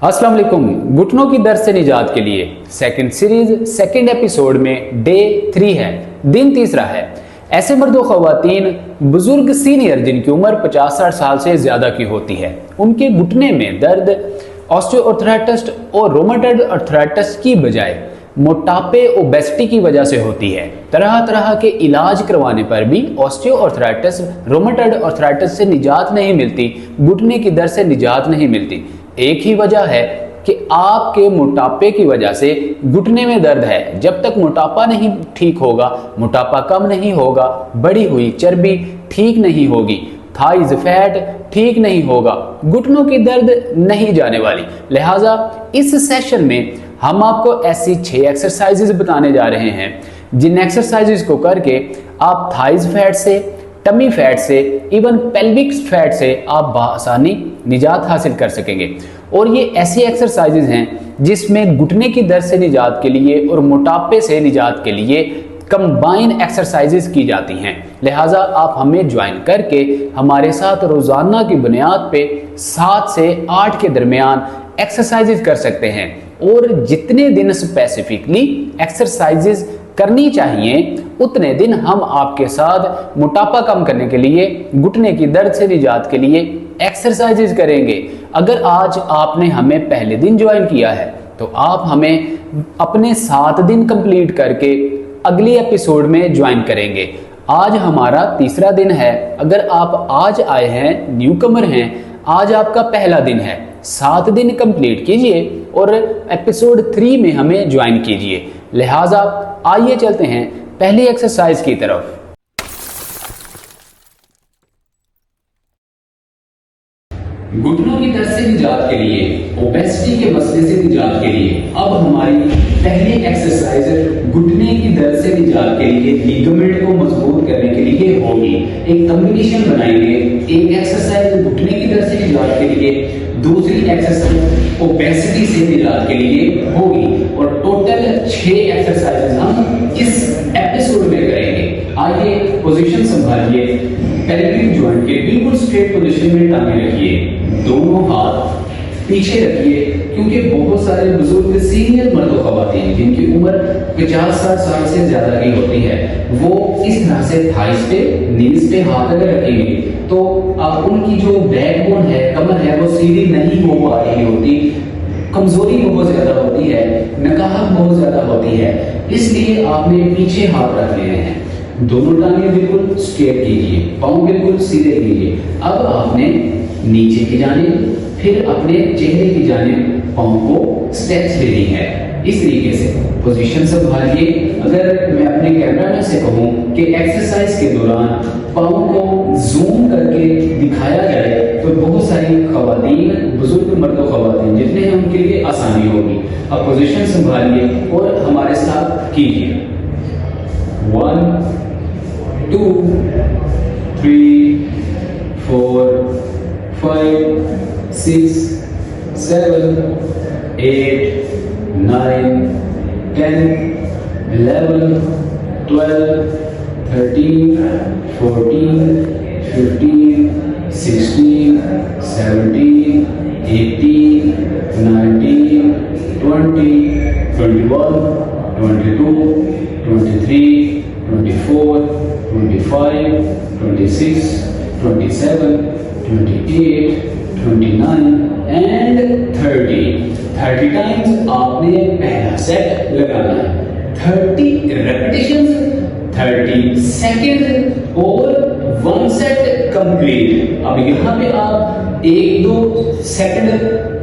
अस्सलाम वालेकुम। घुटनों की दर्द से निजात के लिए सेकंड सीरीज सेकंड एपिसोड में डे 3 है, दिन तीसरा है। ऐसे मर्द व ख़वातीन बुजुर्ग सीनियर जिनकी उम्र 50-60 साल से ज़्यादा की होती है, उनके घुटने में दर्द ऑस्टियोआर्थराइटिस और रोमेटॉइड आर्थराइटिस की बजाय मोटापे ओबेसिटी की वजह से होती है। तरह तरह के इलाज करवाने पर भी ऑस्टियोआर्थराइटिस रोमेटॉइड आर्थराइटिस से निजात नहीं मिलती, घुटने की दर्द से निजात नहीं मिलती। एक ही वजह है कि आपके मोटापे की वजह से घुटने में दर्द है। जब तक मोटापा नहीं ठीक होगा, मोटापा कम नहीं होगा, बढ़ी हुई चर्बी ठीक नहीं होगी, थाइज फैट ठीक नहीं होगा, घुटनों की दर्द नहीं जाने वाली। लिहाजा इस सेशन में हम आपको ऐसी 6 एक्सरसाइजेज बताने जा रहे हैं जिन एक्सरसाइजेज को करके आप थाइज फैट से, टमी फैट से, इवन पेल्विक फैट से आप बआसानी निजात हासिल कर सकेंगे। और ये ऐसी एक्सरसाइजेज हैं जिसमें घुटने की दर्द से निजात के लिए और मोटापे से निजात के लिए कंबाइन एक्सरसाइजेज की जाती हैं। लिहाजा आप हमें ज्वाइन करके हमारे साथ रोजाना की बुनियाद पे 7 से 8 के दरमियान एक्सरसाइजेज कर सकते हैं। और जितने दिन स्पेसिफिकली एक्सरसाइजेज करनी चाहिए उतने दिन हम आपके साथ मोटापा कम करने के लिए, घुटने की दर्द से निजात के लिए एक्सरसाइजेज करेंगे। अगर आज आपने हमें पहले दिन ज्वाइन किया है तो आप हमें अपने 7 दिन कंप्लीट करके अगली एपिसोड में ज्वाइन करेंगे। आज हमारा तीसरा दिन है। अगर आप आज आए हैं, न्यू कमर हैं, आज आपका पहला दिन है। 7 दिन कंप्लीट कीजिए और एपिसोड 3 में हमें ज्वाइन कीजिए। लिहाजा आइए चलते हैं पहली एक्सरसाइज की तरफ। घुटनों की दर्द से निजात के लिए, ओबेसिटी के मसले से निजात के लिए अब हमारी पहली एक्सरसाइज घुटने की दर्द से निजात के लिए, लिगामेंट को मजबूत करने के लिए होगी। एक कॉम्बिनेशन बनाएंगे, एक एक्सरसाइज घुटने की दर्द से निजात के लिए, दूसरी एक्सरसाइज ओबेसिटी से निजात के लिए होगी। और टोटल 6 एक्सरसाइज हम इस एपिसोड में करेंगे। आइए पोजीशन संभालिए, पेल्विक जॉइंट के बिल्कुल स्ट्रेट पोजीशन में टांगे रखिए, दोनों हाथ पीछे रखिए, क्योंकि बहुत सारे बुजुर्ग सीनियर मर्द व ख़वातीन जिनकी उम्र 50-60 साल से ज्यादा की होती है, वो इस तरह से थाइस पे, नीज पे हाथ अगर रखेंगे तो उनकी जो बैकबोन है, कमर है, वो सीधी नहीं हो पा रही होती, कमजोरी बहुत ज्यादा होती है, नकाहत बहुत ज्यादा होती है। इसलिए आपने पीछे हाथ रख लेने हैं। दोनों टांगें बिल्कुल स्ट्रेट कीजिए, पांव बिल्कुल सीधे कीजिए। अब आपने नीचे की जानिब, फिर अपने चेहरे की जानिब पांव को स्टेप्स लेनी है। इस तरीके से पोजीशन संभालिए। अगर मैं अपने कैमरामैन से कहूं कि एक्सरसाइज के दौरान पांव को जूम करके दिखाया जाए तो बहुत सारी ख़वातीन, बुजुर्ग मर्द व ख़वातीन जितने हैं उनके लिए आसानी होगी। अब पोजीशन संभालिए और हमारे साथ कीजिए। 1 2 3 4 5 6 7 8 9 10 11 12 13 14 15 16 17 18 19 20 21 22 23 24 25 26 27 28 29 एंड 30 टाइम्स आपने पहला सेट लगाना है। 30 रेपिटेशंस, 30 सेकंड और 1 सेट कंप्लीट। अब यहाँ पे आप 1-2 सेकंड,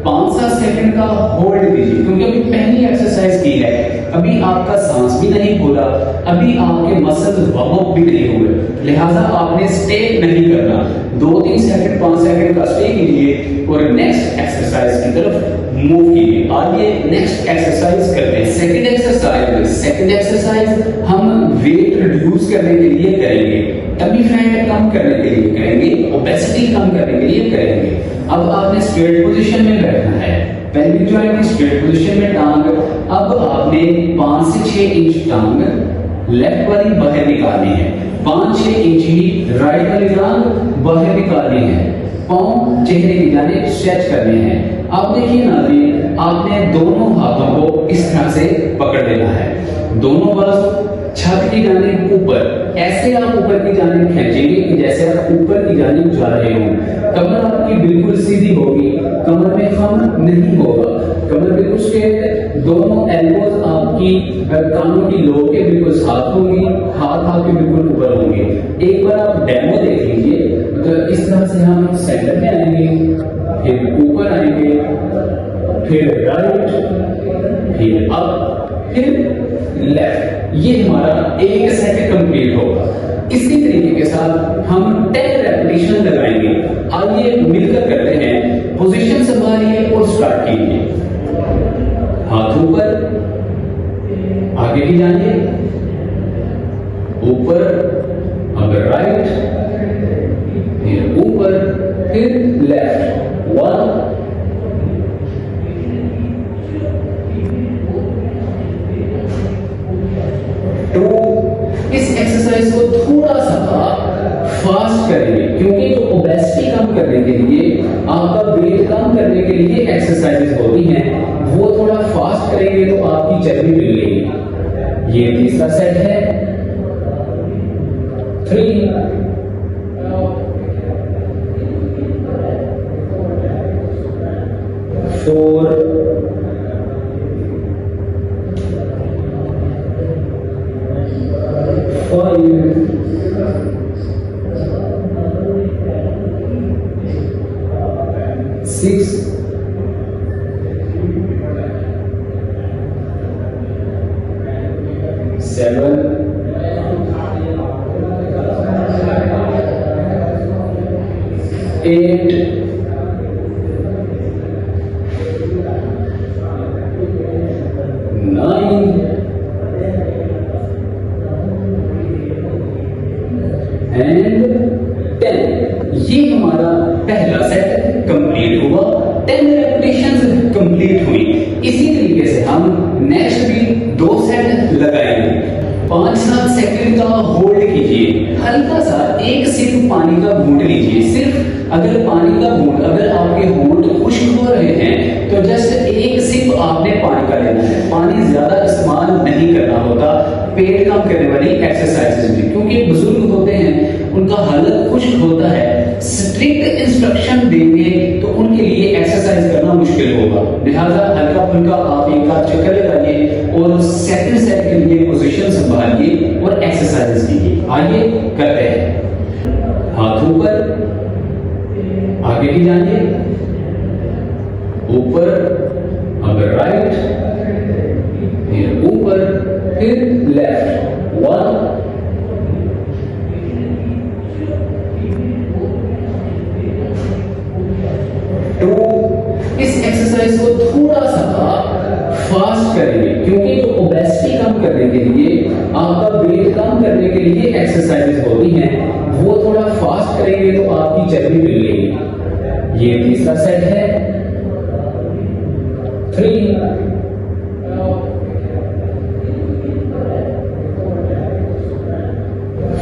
5-7 सेकंड का होल्ड दीजिए, क्योंकि अभी पहली एक्सरसाइज की है, अभी आपका सांस भी नहीं खुला, अभी आपके मसल्स वार्म अप भी नहीं हुए। लिहाजा आपने स्टे नहीं करना, 2-3 सेकंड, 5 सेकंड का स्टे कीजिए और नेक्स्ट एक्सरसाइज की तरफ मूव कीजिए। आइए नेक्स्ट एक्सरसाइज करते हैं। सेकंड एक्सरसाइज हम वेट रिड्यूस करने के लिए करेंगे, टमी फैट कम करने के लिए करेंगे, ओबेसिटी कम करने के लिए करेंगे। अब आपने स्ट्रेट पोजीशन में बैठना है, पेल्विक जॉइंट की स्ट्रेट पोजीशन में टांग। अब आपने 5 से 6 इंच टांग लेफ्ट वाली बाहर निकालनी है, 5-6 इंच ही राइट वाली टांग बाहर निकालनी है। पांव चेहरे की जानिब स्ट्रेच करने हैं। अब देखिए नाज़रीन, आपने दोनों हाथों को इस तरह से पकड़ लेना है, दोनों बाजू छत की जानिब ऊपर, ऐसे आप ऊपर की जानिब खींचेंगे कि जैसे आप ऊपर की जानिब जा रहे हो। कमर आपकी बिल्कुल सीधी होगी, कमर में खम नहीं होगा, कमर बिल्कुल स्ट्रेट, दोनों एल्बोज आपकी कानों की लो के बिल्कुल साथ होंगी, हाथ आपके बिल्कुल ऊपर होंगे। एक बार आप डेमो देख लीजिए। तो इस तरह से हम सेंटर में आएंगे, फिर ऊपर आएंगे, फिर राइट, फिर अप, फिर लेफ्ट। ये हमारा एक सेट कंप्लीट होगा। इसी तरीके के साथ हम 10 रेपिटेशन लगाएंगे। आइए मिलकर करते हैं। पोजीशन संभालिए और स्टार्ट कीजिए। हाथ ऊपर, आगे की जानिए, ऊपर, अगर राइट, फिर ऊपर, फिर लेफ्ट। 1 2। इस एक्सरसाइज को थोड़ा सा फास्ट करेंगे, क्योंकि जो ओबेसिटी कम करने के लिए, आपका वेट कम करने के लिए एक्सरसाइजेस होती हैं, वो थोड़ा फास्ट करेंगे तो आपकी चर्बी मिल गई। ये तीसरा सेट है। 3 4 5 6 7 8 9 एंड 10। ये हमारा पहला सेट कंप्लीट हुआ। 10 रेपिटेशंस कंप्लीट हुई। इसी तरीके से हम नेक्स्ट भी 2 सेट लगाएंगे। 5-7 सेकंड का होल्ड कीजिए, हल्का सा एक सिप पानी का घूंट लीजिए। सिर्फ अगर पानी का घूंट, अगर आपके होंठ खुश्क हो रहे हैं तो जस्ट एक सिप आपने पानी का लेना है। पानी ज्यादा इस्तेमाल नहीं करना होता पेट कम करने वाली एक्सरसाइजेज में, क्योंकि बुजुर्ग होते हैं, उनका हालत खुश्क होता है। स्ट्रिक्ट इंस्ट्रक्शन देंगे तो उनके लिए एक्सरसाइज करना मुश्किल होगा। लिहाजा हल्का फुल्का आप एक आध चक्कर लगाइए और सेकंड सेट के लिए पोजीशन संभालिए और एक्सरसाइज कीजिए। आइए करते हैं। हाथ ऊपर, आगे की जानिए, ऊपर, अगर राइट, फिर ऊपर, फिर लेफ्ट। 1 2। इस एक्सरसाइज को थोड़ा सा फास्ट करेंगे, क्योंकि जो ओबेसिटी कम करने के लिए, आपका वेट कम करने के लिए एक्सरसाइजेस होती हैं, वो थोड़ा फास्ट करेंगे तो आपकी चर्बी मिल गई। ये तीसरा सेट है। 3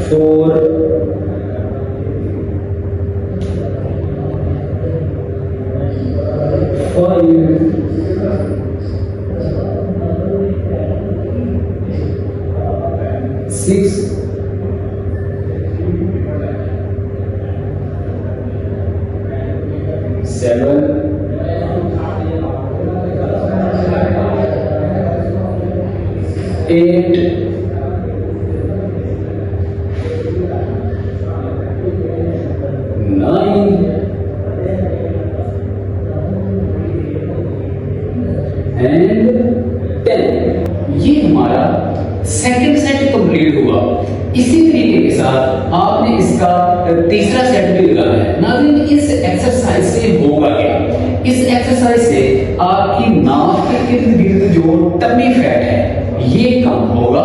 4 5 6 7 8 9 एंड 10। ये हमारा सेकंड सेट कंप्लीट हुआ। इसी तरीके के साथ आपने इसका तीसरा सेट भी लगाना है। नाज़रीन, इस एक्सरसाइज से होगा क्या? इस एक्सरसाइज से आपकी नाक के इर्द गिर्द जो टमी फैट है ये कम होगा।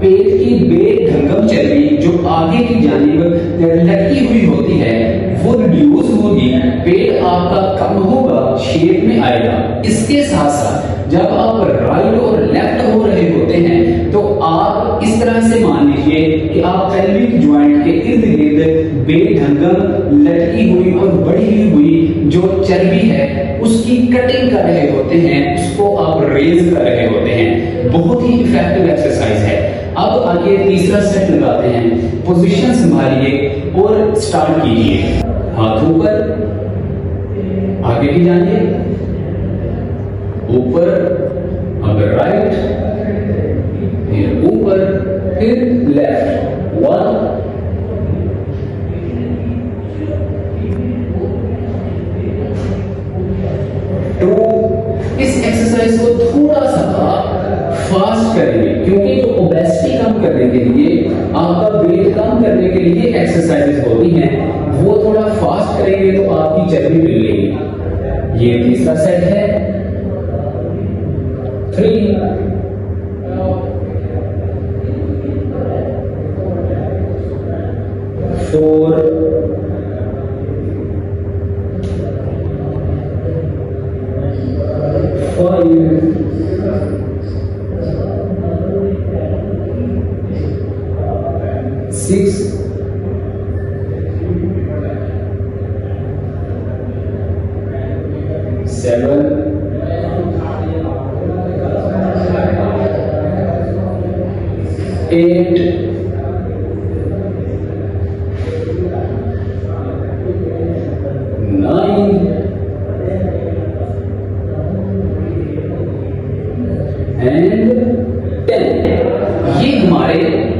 पेट की बेढंगम चर्बी जो आगे की जानिब लटकी हुई होती है वो रिड्यूस होगी, पेट आपका कम होगा, शेप में आएगा। इसके साथ साथ जब आप राइट और लेफ्ट हो रहे होते हैं तो आप इस तरह से मान लीजिए कि आप पेल्विक ज्वाइंट के इर्द गिर्द बेढंगम लटकी हुई और बढ़ी हुई जो चर्बी है उसकी कटिंग कर रहे होते हैं, उसको आप रेज कर रहे होते हैं। बहुत ही इफेक्टिव एक्सरसाइज है। अब आगे तीसरा सेट लगाते हैं। पोजीशन संभालिए और स्टार्ट कीजिए। हाथ ऊपर, आगे भी जाइए, ऊपर, अगर राइट, फिर ऊपर, फिर लेफ्ट। 1 2। इस एक्सरसाइज को थोड़ा सा फास्ट करेंगे क्योंकि जो ओबेसिटी कम करने के लिए, आपका वेट कम करने के लिए एक्सरसाइजेस होती हैं, वो थोड़ा फास्ट करेंगे तो आपकी चर्बी मिल लेगी। ये तीसरा सेट है। 3 4 5 6 7 8 9 एंड 10। ये हमारे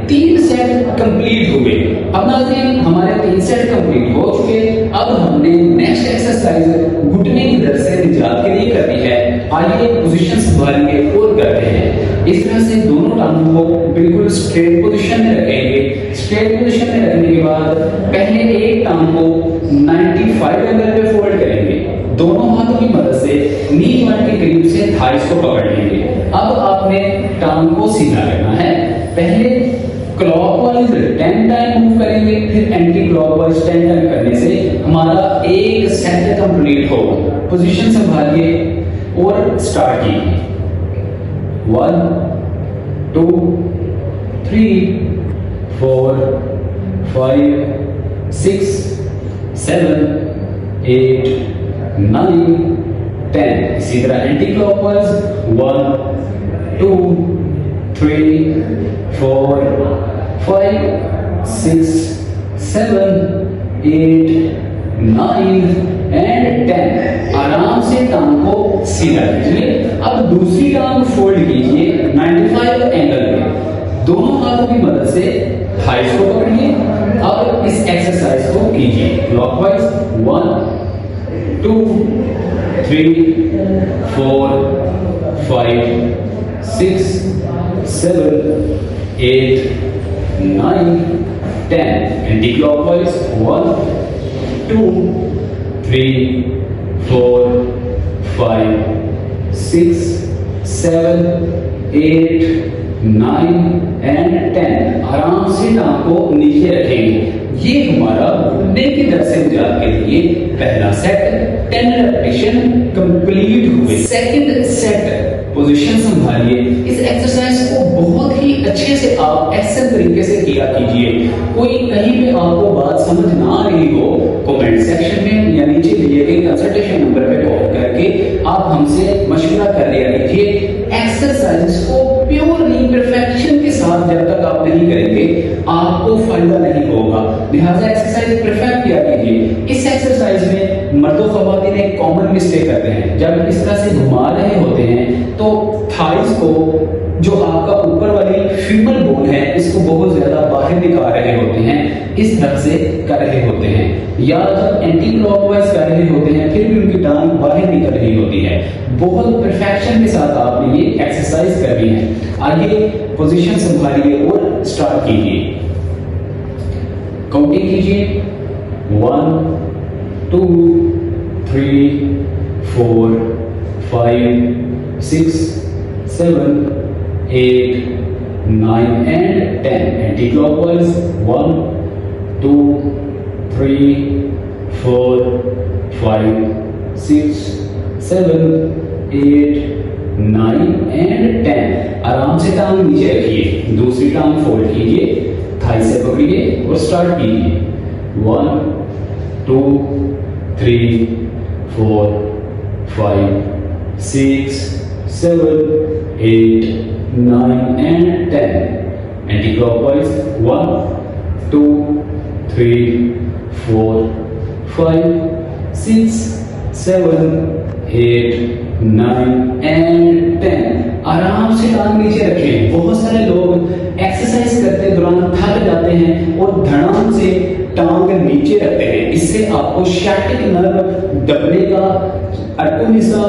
3 सेट कंप्लीट हुए। अब नाज़रीन, हमारे 3 सेट कंप्लीट हो चुके। अब हमने नेक्स्ट एक्सरसाइज घुटने की दर्द से निजात के लिए करनी है। आइए पोजीशन संभालिए और करते हैं। इस तरह से दोनों टांगों को बिल्कुल स्ट्रेट पोजीशन में रखेंगे। स्ट्रेट पोजीशन में रखने के बाद पहले एक टांग को 95 एंगल पे फोल्ड करेंगे। दोनों हाथों की मदद से नी जॉइंट के करीब से थाइस को पकड़ लेंगे। अब आपने टांग को सीधा करना है। पहले क्लॉकवाइज 10 टाइम मूव करेंगे, फिर एंटी क्लॉकवाइज 10 टाइम करने से हमारा एक सेट कंप्लीट होगा। पोजीशन संभालिए और स्टार्ट कीजिए। 1 2 3 4 5 6 7 8 9 10। इसी तरह एंटी क्लॉकवाइज 1 2 3 4 5 6 7 8 9 एंड 10। आराम से टांग को सीधा कीजिए। अब दूसरी टांग फोल्ड कीजिए 95 एंगल में। दोनों हाथों की मदद से थाइस को पकड़िए। अब इस एक्सरसाइज को कीजिए क्लॉकवाइज 1 2 3 4 5 6 7 8 9 10। Anti clockwise 1 2 3 4 5 6 7 8 9 and 10। आराम से टांग को नीचे रखेंगे। ये हमारा घुटने की दर्द से निजात के लिए पहला सेट 10 रेपिटेशन कंप्लीट हुए। सेकंड सेट पोजीशन संभालिए। इस एक्सरसाइज को बहुत ही अच्छे से आप ऐसे तरीके से किया कीजिए। कोई कहीं पे आपको बात समझ ना आ रही हो, कमेंट सेक्शन में या नीचे दिए गए कंसल्टेशन नंबर पे कॉल करके आप हमसे मशवरा कर लिया कीजिए। एक्सरसाइज को प्योरली परफेक्शन के साथ जब तक आप नहीं करेंगे आपको फायदा नहीं होगा। लिहाजा एक्सरसाइज परफेक्ट किया कीजिए। इस एक्सरसाइज में मर्दों ख्वातीन एक कॉमन मिस्टेक करते हैं। जब इस तरह से घुमा रहे होते हैं तो थाइस को, जो आपका ऊपर वाली फीमल बोन है, इसको बहुत ज्यादा बाहर निकाल रहे होते हैं। इस तरह से कर रहे होते हैं, या जब एंटी क्लॉकवाइज कर रहे होते हैं फिर भी उनकी टांग बाहर निकल रही होती है। बहुत परफेक्शन के साथ आपने ये एक्सरसाइज करनी है। आइए पोजीशन संभालिए और स्टार्ट कीजिए। काउंटिंग कीजिए 1 2 3 4 5 6 7 8 9 एंड 10। Anti clockwise 1 2 3 4 5 6 7 8 9 and 10। आराम से टांग नीचे रखिए। दूसरी टांग फोल्ड कीजिए, थाई से पकड़िए और स्टार्ट कीजिए। 1 2 3 4 5 6 7 8 9 and 10. Anti-clockwise 1 2 3 4 5 6 7 8 9 and 10. आराम से टांग नीचे रखें। बहुत सारे लोग एक्सरसाइज करते दौरान थक जाते हैं और धड़ाम से टांग नीचे रखते हैं। इससे आपको सियाटिक नर्व दबने का, अर्कोनिसा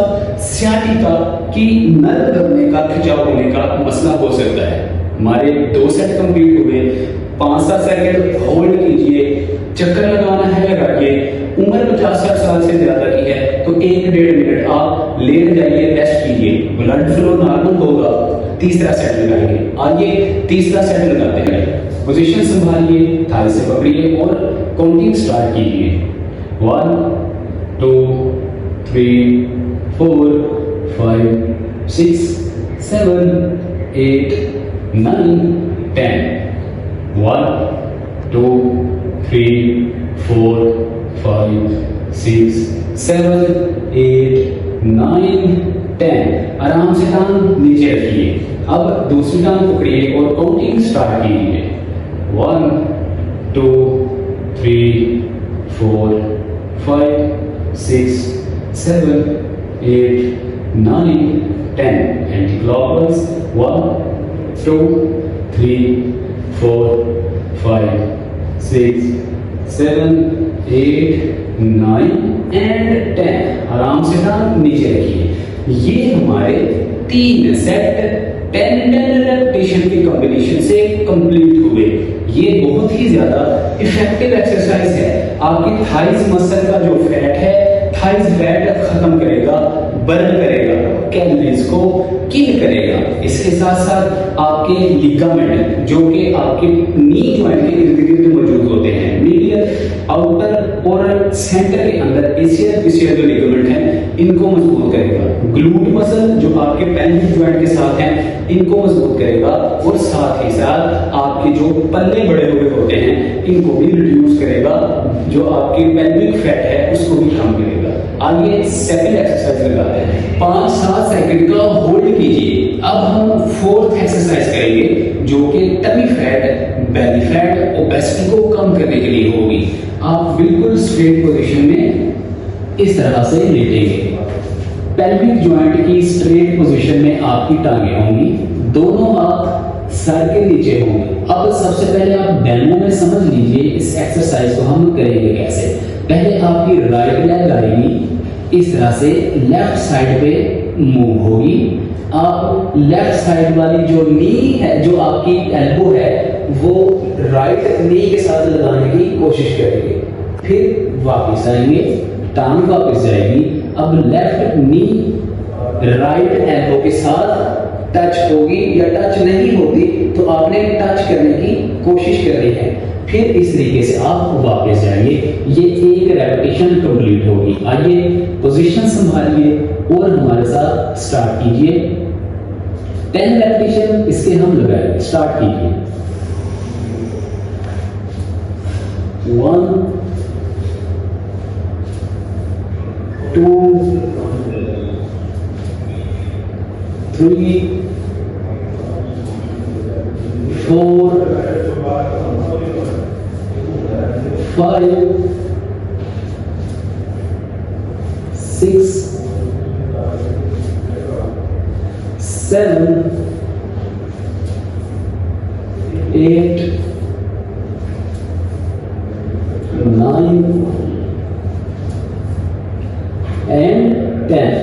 सियाटिका की नर्व दबने का, खिंचाव होने का मसला हो सकता है। हमारे 2 सेट कंप्लीट हुए। 5-7 सेकंड होल्ड कीजिए। चक्कर लगाना है लगाइए। उम्र 50-60 साल से ज्यादा की है तो 1-1.5 मिनट आप लेट जाइए, रेस्ट कीजिए, ब्लड फ्लो नॉर्मल होगा। तीसरा सेट लगाएंगे। आइए तीसरा सेट लगाते हैं। पोजीशन संभालिए, थाली से पकड़िए और काउंटिंग स्टार्ट कीजिए। 1 2 3 4 5 6 7 8 9 10. 1 2 3 4 5 6 7 8 9 10. आराम से टांग नीचे रखिए। अब दूसरी टांग पकड़िए और काउंटिंग स्टार्ट कीजिए। 1 2 3 4 5 6 7 8 9 10. Anti clockwise 1 2 3 4 5 6 7 8 9 and 10. आराम से टांग नीचे रखिए। ये हमारे 3 सेट 10 रेपिटेशन के कॉम्बिनेशन से कंप्लीट हुए। ये बहुत ही ज्यादा इफेक्टिव एक्सरसाइज है। आपकी थाइज मसल का जो फैट है, थाइज फैट खत्म करेगा, बर्न करेगा, कैलोरीज को किल करेगा। इसके साथ साथ आपके लिगामेंट जो कि आपके नी जॉइंट के इर्द गिर्द मौजूद होते हैं, मीडियल, आउटर और सेंटर के अंदर एशियल पिशियल जो लिगामेंट है, इनको मजबूत करेगा। ग्लूट मसल जो आपके पेल्विक जॉइंट के साथ है, इनको मजबूत करेगा और साथ ही साथ आपके जो पल्ले बड़े हुए होते हैं, इनको भी रिड्यूस करेगा। जो आपकी पेल्विक फैट है उसको भी कम करेगा। आइए सेकंड एक्सरसाइज लगाते हैं। 5-7 सेकंड का होल्ड कीजिए। अब हम 4th एक्सरसाइज करेंगे जो कि tummy fat, belly fat, obesity को कम करने के लिए होगी। आप बिल्कुल स्ट्रेट पोजीशन में इस तरह से लेटेंगे। पेल्विक जॉइंट की स्ट्रेट पोजीशन में आपकी टांगें होंगी, दोनों हाथ सर के नीचे होंगे। अब सबसे पहले आप डेमो में समझ लीजिए इस एक्सरसाइज को हम करेंगे कैसे। पहले आपकी राइट लेग आएगी, इस तरह से लेफ्ट साइड पे मूव होगी। आप लेफ्ट साइड वाली जो नी है, जो आपकी एल्बो है, वो राइट नी के साथ लगाने की कोशिश करेंगे। फिर वापस आएंगे, टांग वापस जाएगी। अब लेफ्ट नी राइट एल्बो के साथ टच होगी या टच नहीं होती तो आपने टच करने की कोशिश करनी है। फिर इस तरीके से आप वापस जाएंगे। ये एक रेपिटेशन कंप्लीट होगी। आइए पोजीशन संभालिए और हमारे साथ स्टार्ट कीजिए। 10 रेपिटेशन इसके हम लगाएंगे। स्टार्ट कीजिए। 1 2 3 4 5 6 7 8 9 एंड 10।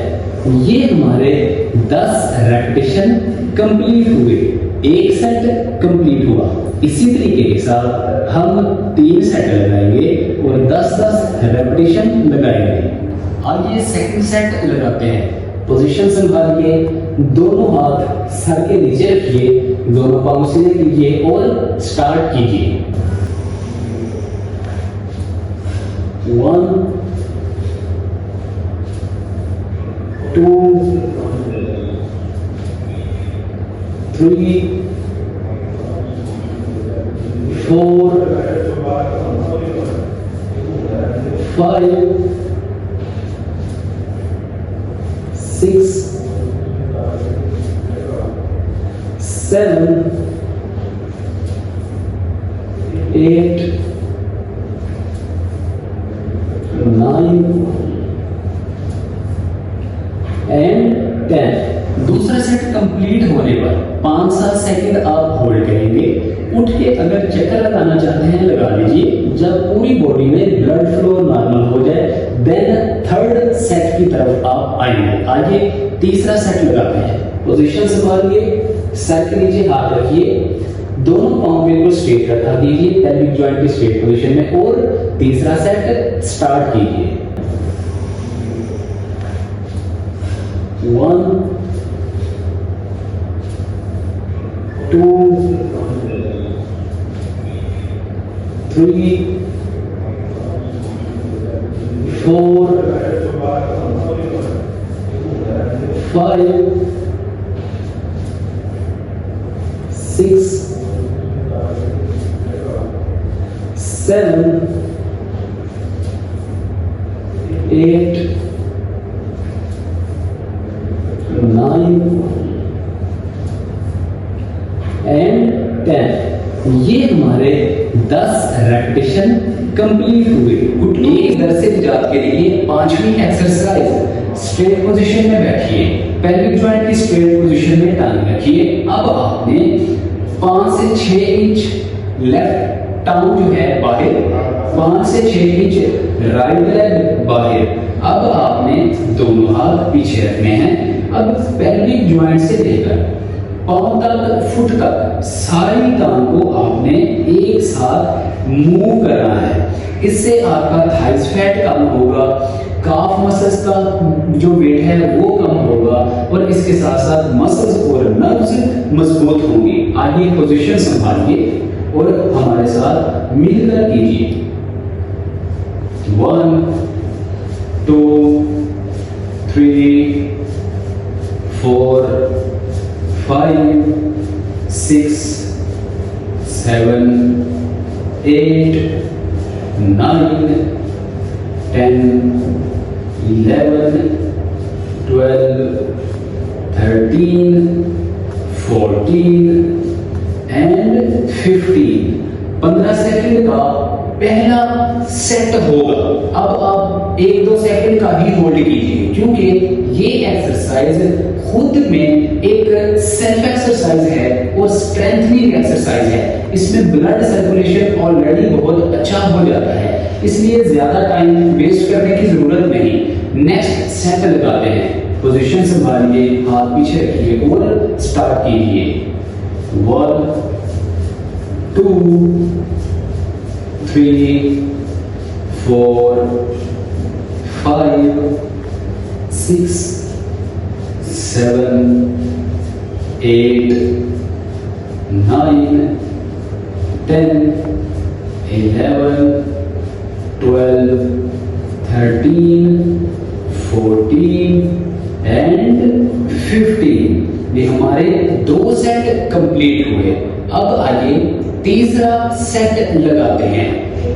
ये हमारे 10 रेपिटेशन कंप्लीट हुए। एक सेट कंप्लीट हुआ। इसी तरीके के साथ हम 3 सेट लगाएंगे और 10-10 रेपिटेशन लगाएंगे। आइए सेकंड सेट लगाते हैं। पोजीशन संभालिए, दोनों हाथ सर के नीचे रखिए, दोनों पांव सीधे कीजिए और स्टार्ट कीजिए। 1 2 3 4 7, 8, 9 एंड 10। दूसरा सेट कंप्लीट होने पर 5-7 सेकंड आप होल्ड करेंगे। उठ के अगर चक्कर लगाना चाहते हैं लगा लीजिए। जब पूरी बॉडी में ब्लड फ्लो नॉर्मल हो जाए देन थर्ड सेट की तरफ आप आएंगे। आगे तीसरा सेट लगाते हैं। पोजीशन संभालिए, सर के नीचे हाथ रखिए, दोनों पांव बिल्कुल स्ट्रेट रखा दीजिए पेल्विक जॉइंट की स्ट्रेट पोजीशन में, और तीसरा सेट स्टार्ट कीजिए। 1, 2, 3, 4, 5, 6, 7, 8, 9 एंड 10। ये हमारे 10 रेपिटेशन कंप्लीट हुए। घुटनों की दर्द से निजात के लिए 5वीं एक्सरसाइज, स्ट्रेट पोजीशन में बैठिए, पेल्विक जॉइंट की स्ट्रेट पोजीशन में टांग रखिए। अब आपने 5 से 6 इंच लेफ्ट टांग जो है बाहर, 5 से 6 इंच राइट लेग बाहर। अब आपने दोनों हाथ पीछे रखने हैं। अब पेल्विक जॉइंट से लेकर पांव तक, फुट तक सारी टांग को आपने एक साथ मूव करना है। इससे आपका थाइस फैट कम होगा, काफ मसल्स का जो वेट है वो कम होगा, और इसके साथ साथ मसल्स और नर्व्स मजबूत होंगी। आगे पोजीशन संभालिए और हमारे साथ मिलकर कीजिए। 1, 2, 3, 4, 5, 6, 7, 8, 9, 10, 11, 12, 13, 14 एंड 15। 15 सेकंड का पहला सेट होगा। अब आप 1-2 सेकंड का ही होल्ड कीजिए, क्योंकि ये एक्सरसाइज खुद में एक सेल्फ एक्सरसाइज है और स्ट्रेंथनिंग एक्सरसाइज है। इसमें ब्लड सर्कुलेशन ऑलरेडी बहुत अच्छा हो जाता है, इसलिए ज्यादा टाइम वेस्ट करने की जरूरत नहीं। नेक्स्ट सेट लगाते हैं। पोजीशन संभालिए, हाथ पीछे रखिए और स्टार्ट कीजिए। 1, 2, 3, 4, 5, 6, 7, 8, 9, 10, 11, 12, 13, 14 एंड 15। ये हमारे 2 सेट कंप्लीट हुए। अब आगे तीसरा सेट लगाते हैं।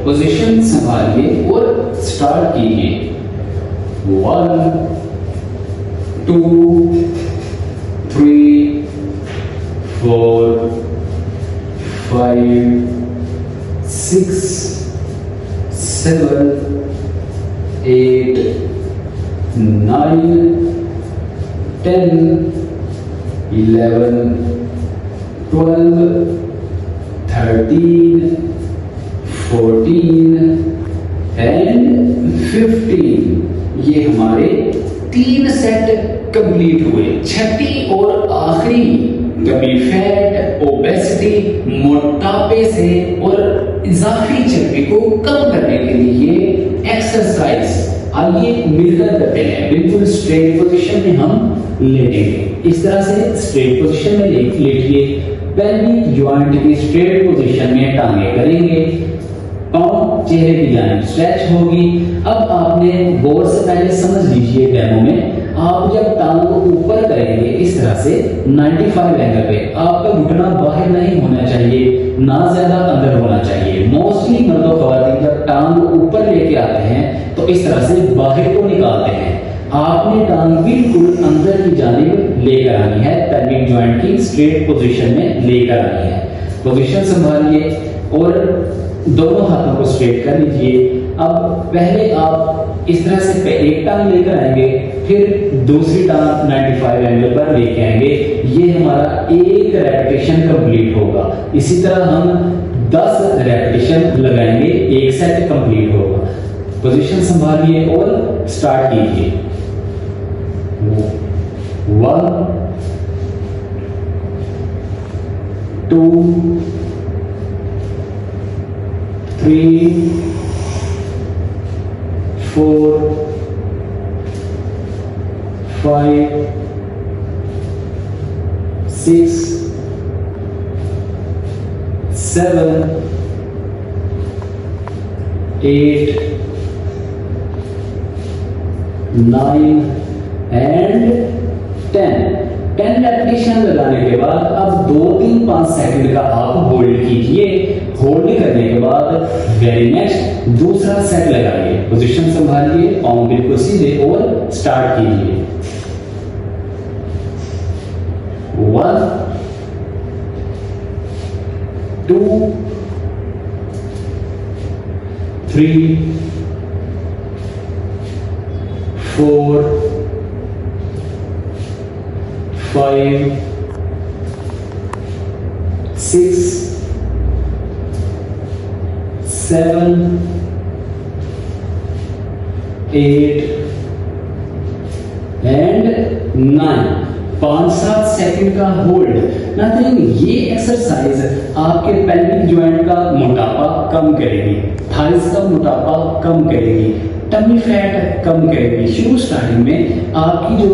पोजीशन संभालिए और स्टार्ट कीजिए। 1, 2, 3, 4, 5, 6, 7, 8, 9, 10, 11, 12, 13, 14 एंड 15। ये हमारे 3 सेट कंप्लीट हुए। छठी और आखिरी कमी फैट, ओबेसिटी, मोटापे से और इजाफी चर्बी को कम करने के लिए एक्सरसाइज आइए मिलकर करते हैं। बिल्कुल स्ट्रेट पोजीशन में हम लेटेंगे। इस तरह से स्ट्रेट पोजीशन में लेटिए, पेल्विक जॉइंट की स्ट्रेट पोजीशन में टांगे करेंगे, पांव चेहरे की जानिब स्ट्रेच होगी। अब आपने गौर से पहले समझ लीजिए डेमो में, आप जब टांग को ऊपर करेंगे इस तरह से 95 एंगल पे, आपका घुटना बाहर नहीं होना चाहिए, ना ज्यादा अंदर होना चाहिए। मोस्टली मर्दों ख्वातीन जब टांग ऊपर लेके आते हैं तो इस तरह से बाहर को निकालते हैं। आपने टांग बिल्कुल अंदर की जानिब लेकर आनी है, पेल्विक जॉइंट की स्ट्रेट पोजीशन में लेकर आनी है। पोजीशन संभालिए और दोनों हाथों को स्ट्रेट कर लीजिए। अब पहले आप इस तरह से एक टांग लेकर आएंगे, फिर दूसरी टांग 95 एंगल पर लेके आएंगे। ये हमारा एक रेपिटेशन कंप्लीट होगा। इसी तरह हम 10 रेपिटेशन लगाएंगे, एक सेट कंप्लीट होगा। पोजीशन संभालिए और स्टार्ट कीजिए। 1 2 3 4 5 6 7 8 9 एंड 10 रेपिटेशन लगाने के बाद अब 2-3-5 सेकंड का आप होल्ड कीजिए। होल्ड करने के बाद वेरी नेक्स्ट दूसरा सेट लगाइए। पोजीशन संभालिए, पाँव बिल्कुल सीधे और स्टार्ट कीजिए। 1 2 3 4 5 6 7 8 एंड 9। 5-7 सेकंड का होल्ड। नाज़रीन, ये एक्सरसाइज आपके पेल्विक जॉइंट का मोटापा कम करेगी, थाइस का मोटापा कम करेगी, टमी फैट कम करेगी। शुरू स्टार्टिंग में आपकी जो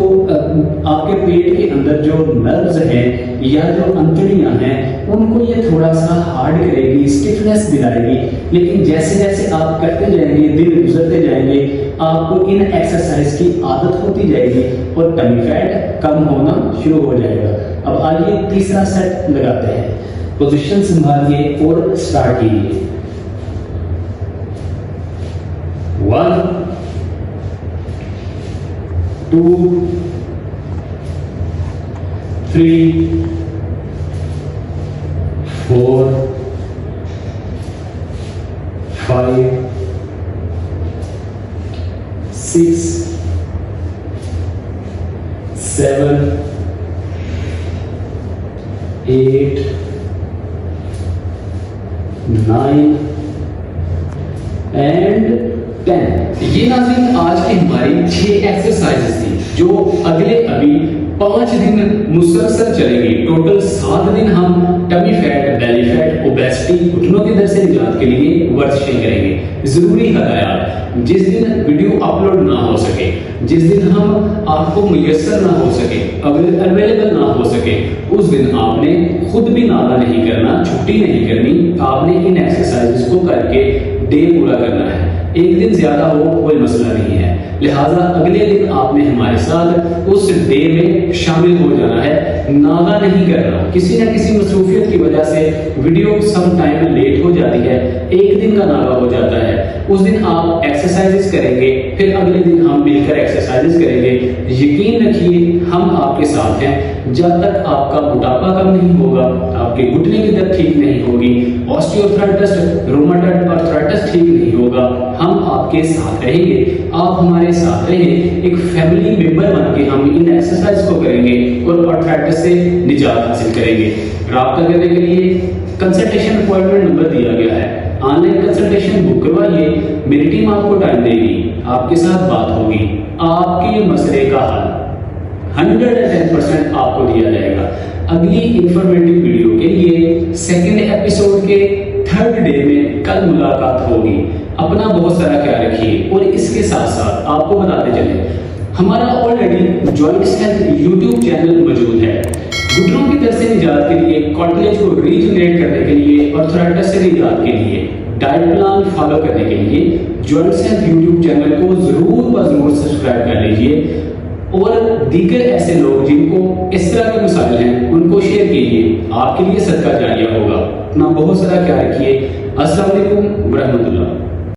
आपके पेट के अंदर जो नर्व्स हैं या जो अंतड़ियां हैं उनको ये थोड़ा सा हार्ड करेगी, स्टिफनेस दिलाएगी। लेकिन जैसे जैसे आप करते जाएंगे, दिन गुजरते जाएंगे, आपको इन एक्सरसाइज की आदत होती जाएगी और टमी फैट कम होना शुरू हो जाएगा। अब आइए तीसरा सेट लगाते हैं। पोजीशन संभालिए और स्टार्ट कीजिए। 1 2 3 4 5 6 7 8 9 एंड 10। ये नाज़रीन आज की हमारी 6 एक्सरसाइजेस थी जो अगले अभी 5 दिन मुसलसल चलेगी। टोटल 7 दिन हम tummy fat, belly fat, obesity, घुटनों के दर्द से निजात के लिए वर्जिशें करेंगे। जरूरी हदायत, जिस दिन वीडियो अपलोड ना हो सके, जिस दिन हम आपको मुयस्सर ना हो सके, अवेलेबल ना हो सके, उस दिन आपने खुद भी नागा नहीं करना, छुट्टी नहीं करनी। आपने इन एक्सरसाइजेस को करके डे पूरा करना है। एक दिन ज्यादा हो कोई मसला नहीं है, लिहाजा अगले दिन आपने हमारे साथ उस डे में शामिल हो जाना है। नागा नहीं करना। किसी न किसी मसरूफियत की वजह से वीडियो सम टाइम लेट हो जाती है, एक दिन का नागा हो जाता है। उस दिन आप एक्सरसाइजेस करेंगे, फिर अगले दिन हम मिलकर एक्सरसाइजेस करेंगे। यकीन रखिए हम आपके साथ हैं। जब तक आपका मोटापा कम नहीं होगा, आपके घुटने की दर्द ठीक नहीं होगी, ऑस्टियोआर्थराइटिस, रोमेटॉइड आर्थराइटिस ठीक नहीं होगा, हम आपके साथ रहेंगे। आप हमारे साथ रहें, एक फैमिली मेंबर बन के हम इन एक्सरसाइज को करेंगे और आर्थराइटिस से निजात हासिल करेंगे। राब्ता करने के लिए कंसल्टेशन अपॉइंटमेंट नंबर दिया गया है। ऑनलाइन कंसल्टेशन बुक करवाइए, मेरी टीम आपको टाइम देगी, आपके साथ बात होगी, आपके मसले का हल 110% आपको दिया जाएगा। अगली इंफॉर्मेटिव वीडियो के लिए सेकंड एपिसोड के 3rd डे में कल मुलाकात होगी। अपना बहुत सारा ख्याल रखिए और इसके साथ साथ आपको बताते चले, हमारा already joints health YouTube channel मौजूद है। घुटनों की दर्द से निजात के लिए, कार्टिलेज को रीजनरेट करने के लिए, आर्थराइटिस से निजात के लिए, डाइट प्लान फॉलो करने के लिए जॉइंट्स हेल्थ यूट्यूब चैनल को जरूर व जरूर सब्सक्राइब कर लीजिए और दीगर ऐसे लोग जिनको इस तरह के मसाइल हैं उनको शेयर कीजिए। आपके लिए सदका जारिया होगा। अपना बहुत सारा ख्याल रखिए। अस्सलाम वालेकुम व रहमतुल्लाह।